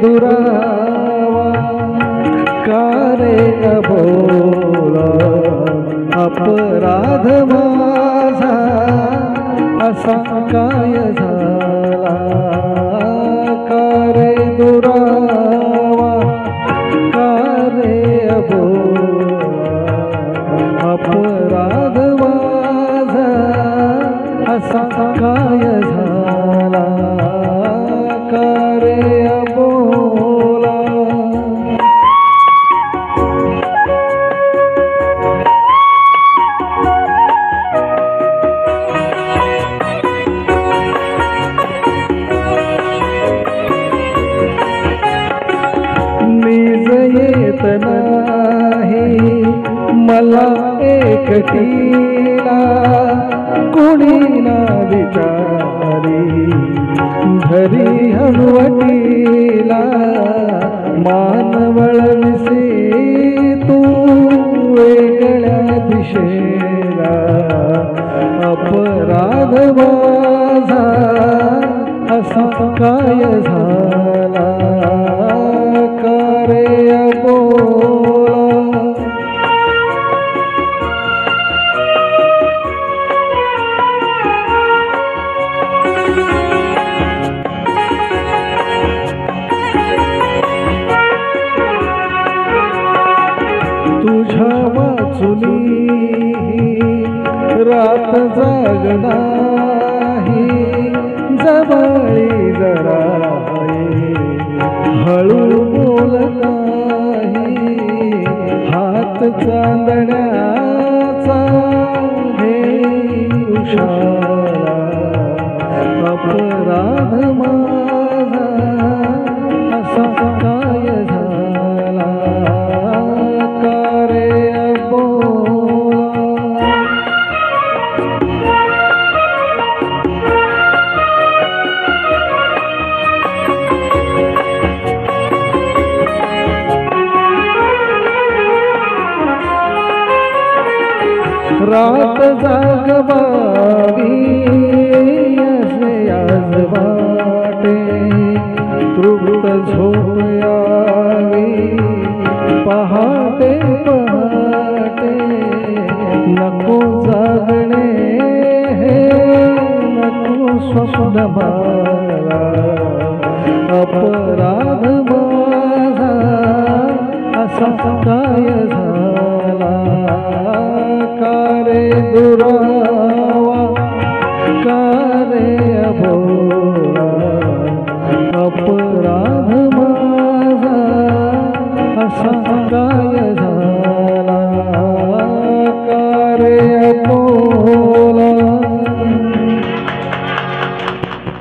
दुरावा का रे अबोला अपराध माझा असा काय झाला का रे दुरावा का रे अबोला अपराध माझा असा काय झाला का रे अबोला नीज येत नाही मला एकटीला कोणी ना विचारी घरी हनुवटीला मानवळविसे तू वेगळ्या दिशेला अपराध माझा असा काय झाला का रे अबोला तुझ्या वाचुनी रात जाग नाही जवळी जरा हळू बोल नाही हात चांदण्याचा हे उशारा अपराध माझा असा काय झाला का रे अबोला रात जागवावी असे आज वाटे तृप्त झोप यावी पहाटे पहाटे नको जागणे हे नको स्वप्न मला अपराध माझा असा काय झाला का रे दुरावा का रे अबोला